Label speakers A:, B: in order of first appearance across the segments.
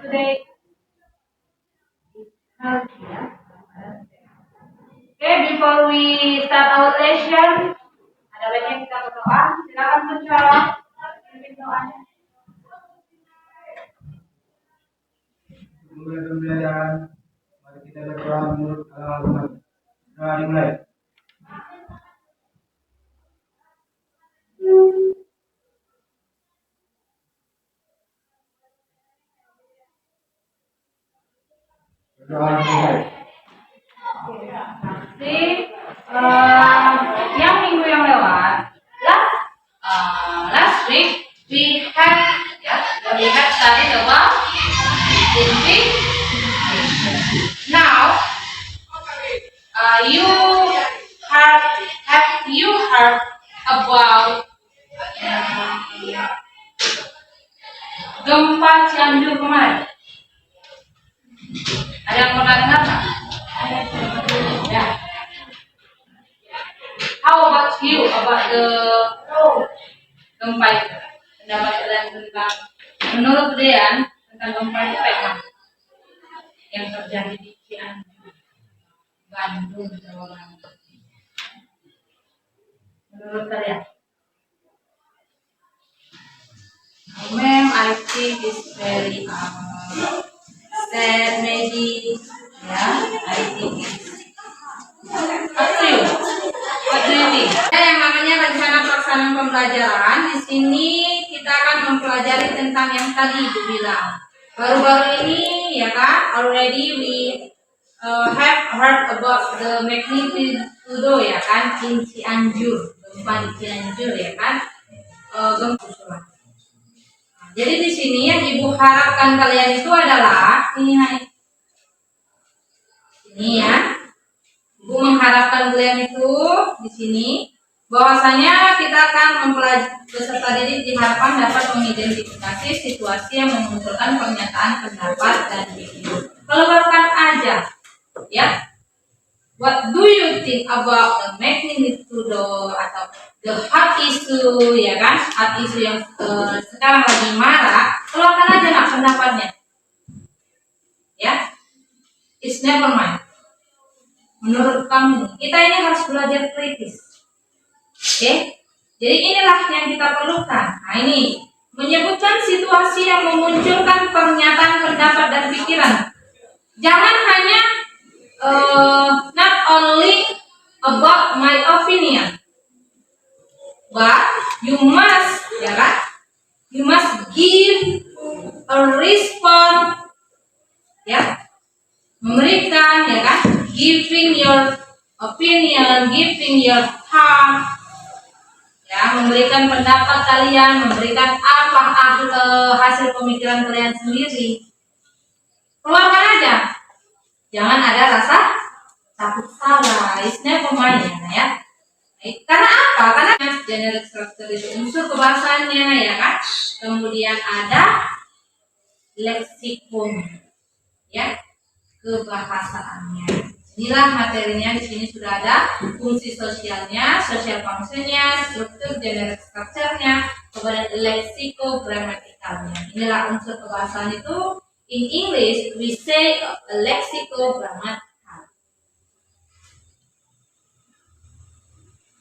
A: today Okay, before we start our lesson, ada baiknya kita berdoa. Silakan menjawab doanya.
B: Mulai pembelajaran, mari kita berdoa menurut Al-Quran. Doa dimulai. Berdoa dimulai.
A: Yang minggu yang lewat, last week we had studied about English. Now, you heard about gempa Cianjur kemarin? Ada yang pernah dengar nggak? Ya. How about you about the gempa itu? Pendapat kalian tentang, menurut kalian tentang gempa itu apa yang terjadi di Cianjur, Bandung, Jawa Barat? Menurut kalian? Ma'am, I think it's very sad maybe. I think it's up to you. What do you think? Yang namanya rencana pelaksanaan pembelajaran, di sini kita akan mempelajari tentang yang tadi Ibu bilang. Baru-baru ini ya kan, already we have heard about the magnitude ya kan, in Cianjur, gempa di Cianjur ya kan, gempa. Jadi di sini yang Ibu harapkan kalian itu adalah ini ya. Ibu mengharapkan kalian itu di sini bahwasanya kita akan mempelajari, peserta didik diharapkan dapat mengidentifikasi situasi yang memunculkan pernyataan pendapat dan video. Keluarkan aja, ya. What do you think about the magnitude atau the hot issue, ya kan? Hot issue yang sekarang lagi marah. Keluarkan aja nak pendapatnya, ya. It's never mind. Menurut kamu, kita ini harus belajar kritis. Oke? Jadi inilah yang kita perlukan. Nah ini, menyebutkan situasi yang memunculkan pernyataan pendapat dan pikiran. Jangan hanya not only about my opinion, but you must, ya kan? You must give a response, ya, memberikan, ya kan? Giving your opinion, giving your thought, ya, memberikan pendapat kalian, memberikan hasil pemikiran kalian sendiri. Keluarkan aja. Jangan ada rasa takut salah, it's never mind ya. Karena apa? Karena generic structure itu unsur kebahasaannya ya kan. Kemudian ada leksikon, ya, kebahasaannya. Inilah materinya, di sini sudah ada fungsi sosialnya, social functionnya, struktur generic structure-nya, kemudian leksikogramatikalnya. Inilah unsur kebahasaan itu. In English, we say lexicogrammatical.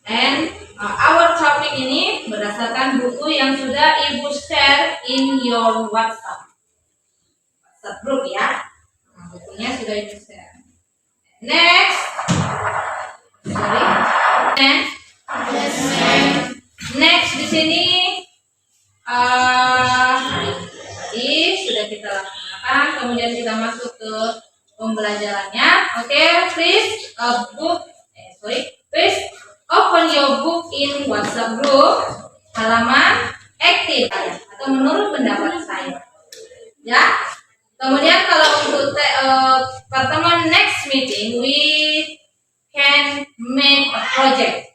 A: And our topic ini berdasarkan buku yang sudah Ibu share in your WhatsApp group ya. Nah, bukunya sudah Ibu share. Next di sini sudah kita laksanakan. Kemudian kita masuk ke pembelajarannya. Oke, please open your book in WhatsApp group halaman aktif atau menurut pendapat saya. Ya. Kemudian kalau untuk pertemuan next meeting, we can make a project.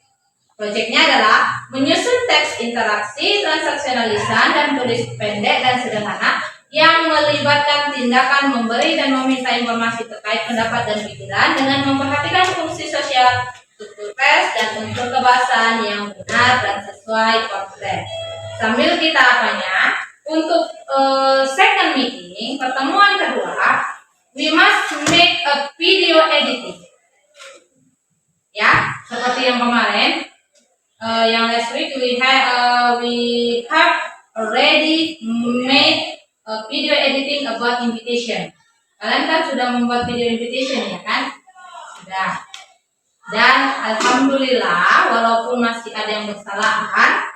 A: Projectnya adalah menyusun teks interaksi, transaksional lisan, dan tulis pendek dan sederhana yang melibatkan tindakan memberi dan meminta informasi terkait pendapat dan pikiran dengan memperhatikan fungsi sosial, struktur teks, dan unsur kebahasaan yang benar dan sesuai konteks. Sambil kita untuk second meeting, pertemuan kedua, we must make a video editing. Ya, seperti yang kemarin, yang last week we have already made a video editing about invitation. Kalian kan sudah membuat video invitation ya kan? Sudah. Dan alhamdulillah, walaupun masih ada yang kesalahan,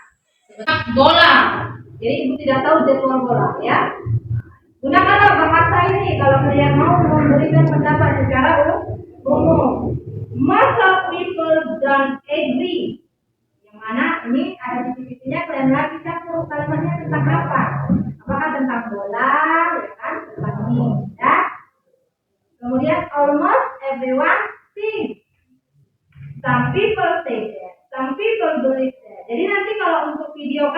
A: bola. Jadi ibu tidak tahu jadwal bola ya. Gunakanlah bahasa ini kalau kalian mau memberikan pendapat secara umum. Most of people don't agree. Yang mana ini ada titik-titiknya, kalian lagi campur kalimatnya tentang apa? Apakah tentang bola, ya kan? Tentang ini, ya. Kemudian almost everyone thinks. Some people say that, some people believe that. Jadi nanti kalau untuk video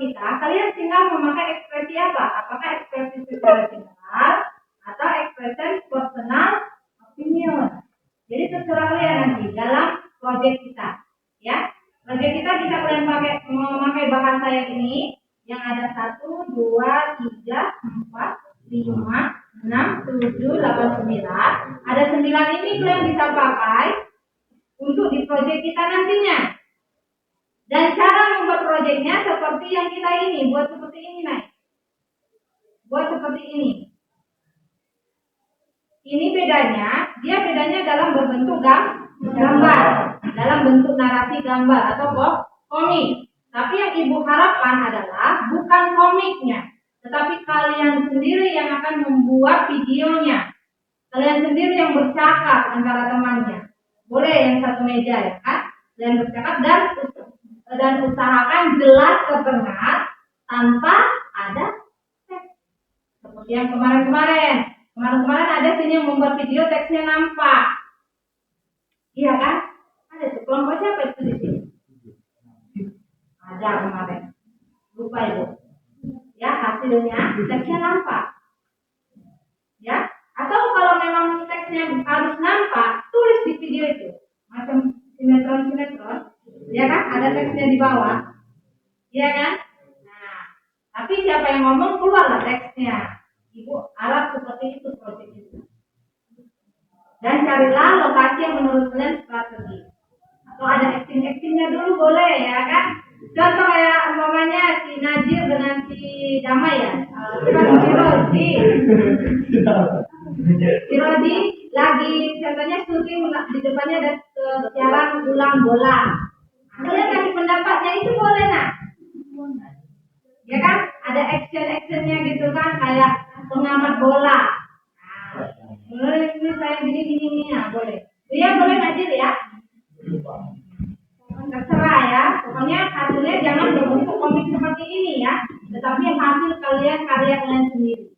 A: kita, kalian tinggal memakai ekspresi apa? Apakah ekspresi secara general atau ekspresi personal opinion? Jadi terserah kalian nanti dalam proyek kita, ya. Proyek kita bisa kalian memakai bahasa yang ini, yang ada 1, 2, 3, 4, 5, 6, 7, 8, 9. Ada 9 ini kalian bisa pakai untuk di proyek kita nantinya. Dan cara membuat proyeknya seperti yang kita ini, buat seperti ini, Nay. Buat seperti ini. Ini bedanya, dia bedanya dalam berbentuk gambar, dalam bentuk narasi gambar atau komik. Tapi yang ibu harapkan adalah bukan komiknya, tetapi kalian sendiri yang akan membuat videonya. Kalian sendiri yang bercakap antara temannya. Boleh yang satu meja ya kan? Dan bercakap dan usahakan jelas terdengar tanpa ada teks. Seperti yang kemarin-kemarin. Kemarin ada sini yang membuat video teksnya nampak. Iya kan? Ada tuh. Kelompok siapa itu di sini? Ada kemarin. Lupa ibu. Ya hasilnya teksnya nampak. Ya. Atau kalau memang teksnya harus nampak, tulis di video itu. Macam sinetron. Ya kan? Ada teksnya di bawah. Ya kan? Nah, tapi siapa yang ngomong keluarlah teksnya. Ibu harap seperti itu proyek itu. Dan carilah lokasi yang menurut kalian strategi. Atau ada acting-actingnya dulu boleh ya kan? Contoh kayak umpamanya si Najir dengan si Damai ya. Si Rodi lagi contohnya syuting di depannya ada siaran ulang bola. Kalian kasih pendapatnya itu boleh nak? Ya kan? Ada action-actionnya gitu kan kayak pengamat bola. Nah, ini saya gini ya boleh. Dia boleh Najir ya? Terserah ya. Pokoknya hasilnya jangan berbentuk komik seperti ini ya, tetapi hasil karya kalian sendiri.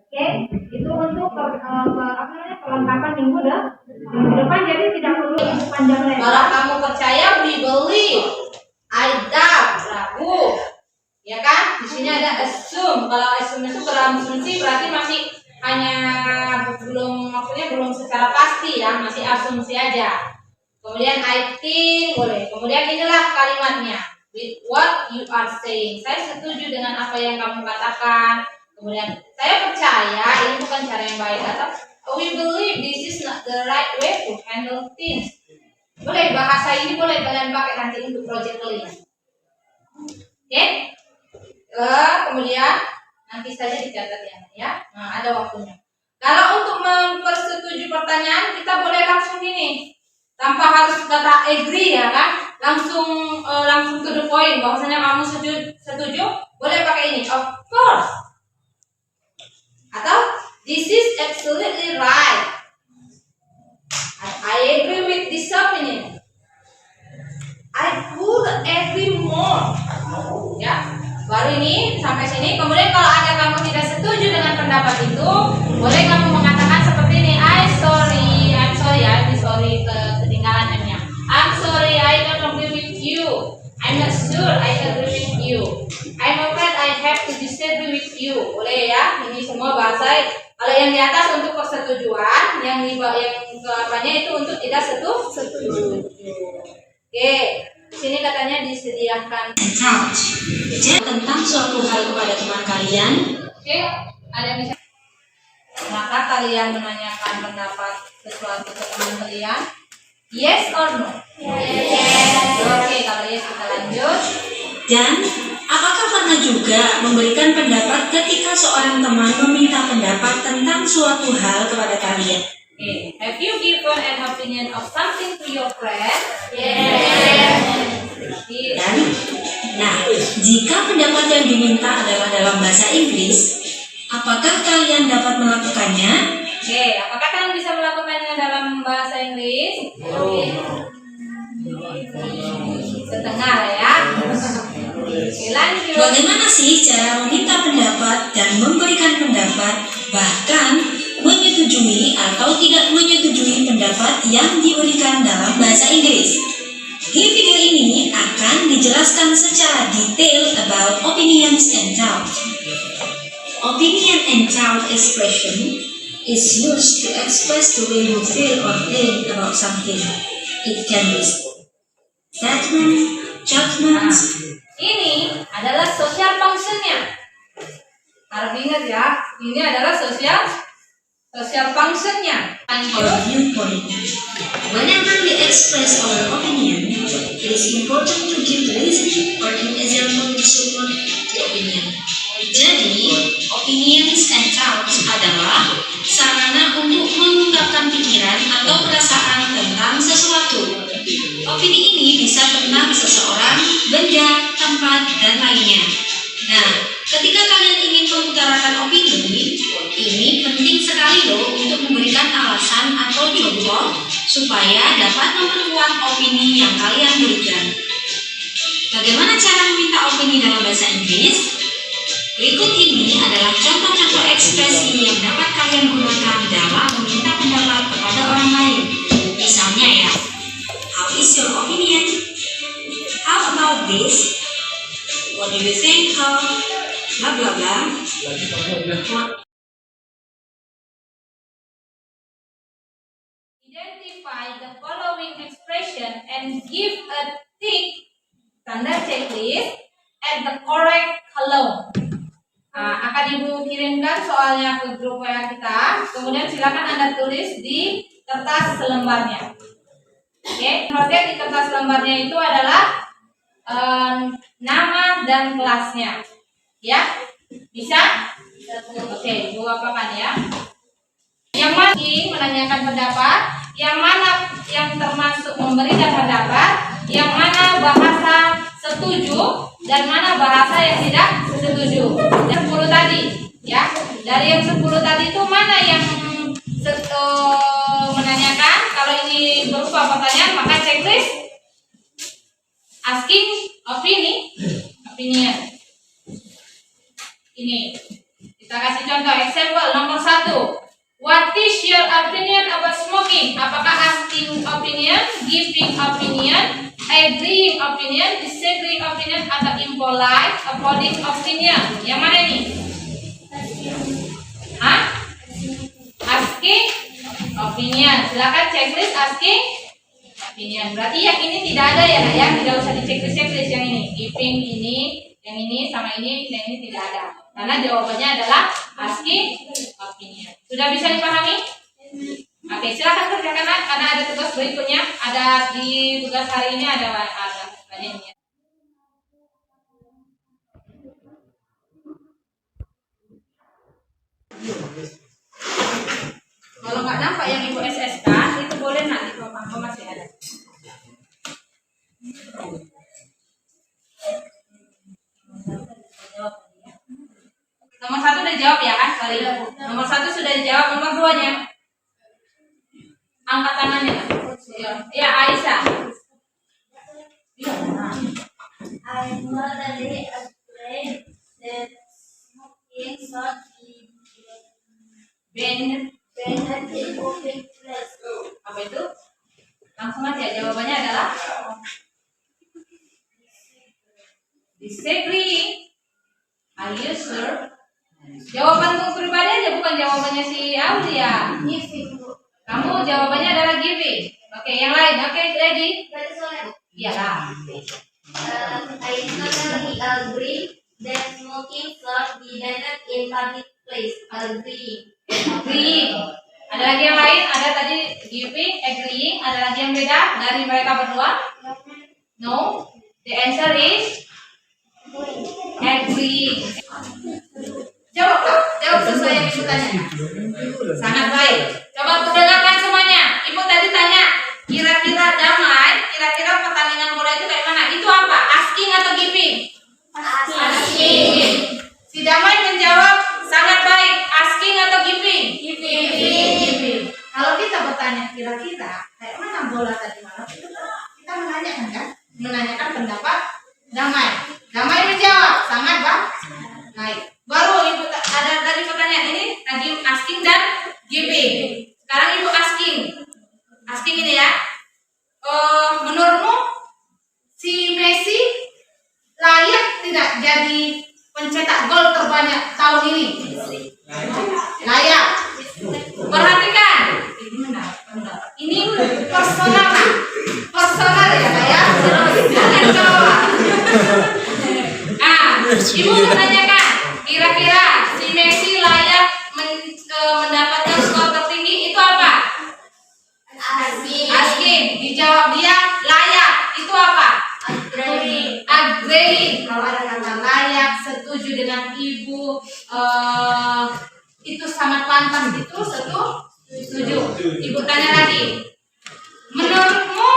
A: Oke, itu untuk perlengkapan minggu depan, jadi tidak perlu panjang lebar. Kalau kamu percaya, we believe. I doubt, ragu. Ya kan? Di sini ada assume. Kalau assume itu berasumsi berarti masih belum secara pasti ya, masih asumsi aja. Kemudian I think boleh. Kemudian inilah kalimatnya. With what you are saying. Saya setuju dengan apa yang kamu katakan. Kemudian saya percaya ini bukan cara yang baik atau we believe this is not the right way to handle things. Boleh bahasa ini boleh kalian pakai nanti untuk project kalian. Oke? Kemudian nanti saja dicatat ya. Nah, ada waktunya. Kalau untuk mempersetujui pertanyaan kita boleh langsung gini. Tanpa harus kata agree ya kan? Langsung to the point. Bahwasanya kamu setuju, boleh pakai ini. Of course. Atau this is absolutely right. I agree with this opinion. I could agree more. Ya, baru ini sampai sini. Kemudian kalau ada kamu tidak setuju dengan pendapat itu, boleh kamu mengatakan seperti ini. I'm sorry ketinggalan M-nya. I'm sorry, I don't agree with you. I'm not sure I agree with you. I'm afraid I have to disagree with you. Boleh ya? Ini semua bahasa. Kalau yang di atas untuk persetujuan, yang ke bawahnya itu untuk tidak setuju. Oke. Sini katanya disediakan.
C: Jadi tentang suatu hal kepada teman kalian.
A: Oke, ada yang bisa. Maka kalian menanyakan pendapat sesuatu ke teman kalian. Yes or no? Yes. Oke, kalau yes kita lanjut.
C: Dan apakah pernah juga memberikan pendapat ketika seorang teman meminta pendapat tentang suatu hal kepada kalian?
A: Okay. Have you given an opinion of something to your friend? Yes.
C: Dan, jika pendapat yang diminta adalah dalam bahasa Inggris, apakah kalian dapat melakukannya?
A: Oke, apakah kalian bisa melakukannya dalam bahasa Inggris? Setengah ya. Oke, lanjut.
C: Bagaimana sih cara meminta pendapat dan memberikan pendapat, bahkan menyetujui atau tidak menyetujui pendapat yang diberikan dalam bahasa Inggris? Di video ini akan dijelaskan secara detail about opinions and thought. Opinion and thought expression is used to express the way you feel or think about something. It can be statement, judgments.
A: Ini adalah social function-nya. Harus ingat ya, ini adalah social function-nya.
C: Or viewpoint. Whenever we express our opinion, it is important to give reason or an example to support the opinion. Jadi, opinions and thoughts adalah sarana untuk mengungkapkan pikiran atau perasaan tentang sesuatu. Opini ini bisa tentang seseorang, benda, tempat, dan lainnya. Nah, ketika kalian ingin mengutarakan opini, ini penting sekali loh untuk memberikan alasan atau contoh supaya dapat memperkuat opini yang kalian berikan. Bagaimana cara meminta opini dalam bahasa Inggris? Berikut ini adalah contoh-contoh ekspresi yang dapat kalian gunakan dalam meminta pendapat kepada orang lain. Misalnya ya, how is your opinion? How about this? What do you think of? Blah blah blah.
A: Identify the following expression and give a tick tanda checklist at the correct column. Akan Ibu kirimkan soalnya ke grup WA kita. Kemudian silakan Anda tulis di kertas selembarnya. Oke, note di kertas lembarnya itu adalah nama dan kelasnya. Ya, bisa? Oke, Ibu apakan ya. Yang mana menanyakan pendapat, yang mana yang termasuk memberikan pendapat, yang mana bahasa setuju dan mana bahasa yang tidak setuju. Yang 10 tadi, ya. Dari yang 10 tadi itu mana yang menanyakan? Kalau ini berupa pertanyaan, maka checklist asking opinion. Ini kita kasih contoh example nomor 1. What is your opinion about smoking? Apakah asking opinion, giving opinion, agreeing opinion, disagreeing opinion, atau impolite, avoiding opinion? Yang mana ini? Asking opinion. Silakan checklist asking opinion. Berarti yang ini tidak ada ya, Nak, ya? Tidak usah di checklist yang ini. Giving ini, yang ini sama ini, yang ini tidak ada. Karena jawabannya adalah asking opinion. Sudah bisa dipahami? Oke, silakan kerjakan, Nak, karena ada tugas berikutnya. Ada di tugas hari ini ada banyak. Kalau nggak nampak yang Ibu SSK, itu boleh nanti di papan masih ada. Nomor 1 udah jawab ya kan? Kali nomor 1 sudah dijawab, nomor 2-nya angkat tangannya. Ya, Aisyah.
D: I'm not really afraid that smoking should be banned in public place.
A: Apa itu? Langsung aja jawabannya adalah disagree. Are you sure? Jawaban pribadi aja, bukan jawabannya si Aulia.
D: Giving.
A: Kamu jawabannya adalah giving. Oke, yang lain. Oke, ready? Iyalah.
D: I totally agree that smoking should be banned in public place. Agree.
A: Agreeing. Ada lagi yang lain? Ada tadi giving, agreeing. Ada lagi yang beda dari mereka berdua? No. The answer is agreeing. Jawab Kak. Jawab sesuai yang ibu tanya. Sangat baik. Coba dengarkan semuanya. Ibu tadi tanya, kira-kira damai, kira-kira pertandingan bola itu kayak mana? Itu apa? Asking atau giving? Asking. Si Damai menjawab sangat baik. Asking atau giving? Giving. Kalau kita bertanya kira-kira kayak mana bola tadi malam, itu kita menanyakan kan? Menanyakan pendapat Damai. Damai menjawab sangat baik. Baru ibu ada tadi pertanyaan ini lagi asking dan giving. Sekarang ibu asking. Asking ini ya. Menurutmu si Messi layak tidak jadi pencetak gol terbanyak tahun ini? Layak. Perhatikan. Ini personal ya Pak ya. Jangan jawab. Ibu menanyakan, kira-kira si Messi layak mendapatkan skor tertinggi itu apa? Asking. Dijawab dia layak. Itu apa? Agree. Kalau ada kata layak, setuju dengan ibu, itu sangat pantas, itu setuju. Ibu tanya lagi, menurutmu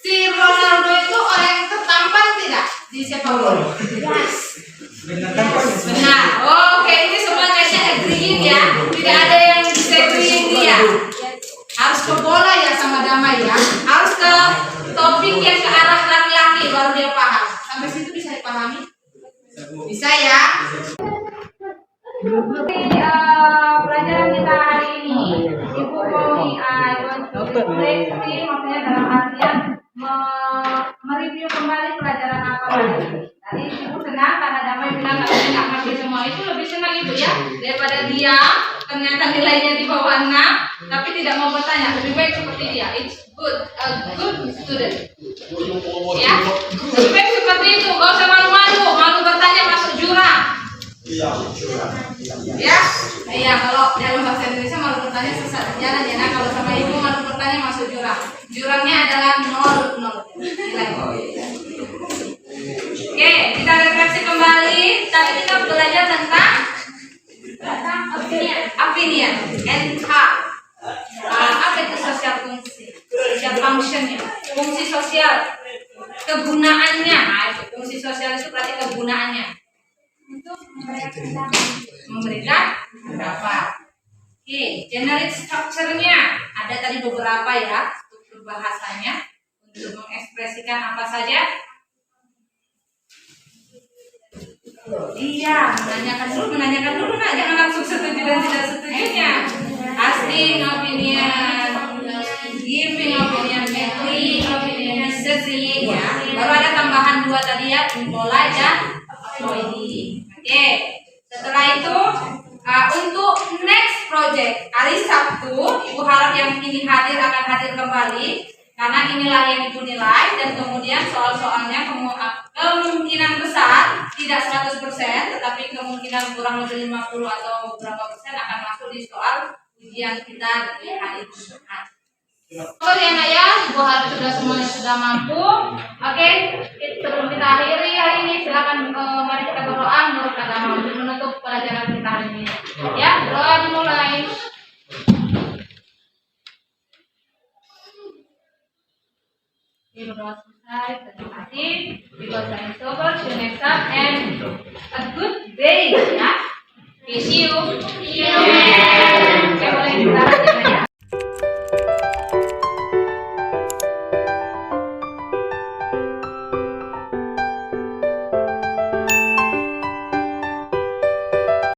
A: si Ronaldo itu orang yang tertampan tidak di sepak bola? Benar. Oke, ini semua kayaknya agreeing ya. Tidak ada yang disagreeing dia. Harus ke bola ya sama Damai ya. Harus ke topik yang ke arah laki-laki baru dia paham. Sampai situ bisa dipahami? Bisa ya. Pelajaran kita hari ini, Ibu mau maksudnya dalam artian mereview kembali pelajaran apa lagi. Tadi Ibu senang karena Damai bilang kalau dia nggak ngerti semua, itu lebih senang Ibu ya daripada dia ternyata nilainya di bawah 6 tapi tidak mau bertanya. Lebih baik seperti dia. It's good, a good student. Ya, lebih baik seperti itu. Gak usah malu bertanya masuk jurang. Ya, iya kalau dalam bahasa Indonesia malu bertanya sesat jalan ya. Nah, kalau sama ibu malu bertanya masuk jurang. Jurangnya adalah 0 nilai. Oke, kita refleksi kembali. Tadi kita belajar tentang opinion, NH. Apa itu sosial fungsi? Social functionnya, fungsi sosial, kegunaannya. Itu fungsi sosial itu berarti kegunaannya. Untuk memberikan pendapat. Oke, generic structure-nya ada tadi beberapa ya, struktur bahasanya untuk mengekspresikan apa saja. Iya, menanyakan dulu, jangan langsung setuju dan tidak setujunya. Asking opinion, giving opinion, making opinion, disagreeing ya. Baru ada tambahan 2 tadi ya, impolite dan avoiding. Oke, setelah itu untuk next project hari Sabtu, Ibu harap yang ini akan hadir kembali karena inilah yang Ibu nilai dan kemudian soal-soalnya kemungkinan besar tidak 100%, tetapi kemungkinan kurang lebih 50 atau berapa persen akan masuk di soal ujian kita di hari Jumat. Oh ya nak ya, Ibu harap semuanya sudah mampu. Oke, sebelum kita akhiri hari ini, silakan mari kita berdoa menurut agama untuk menutup pelajaran kita hari ini. Ya, doa dimulai. Berdoa selesai, terima kasih. Because I'm sober, see you next time and a good day. Ya, see you.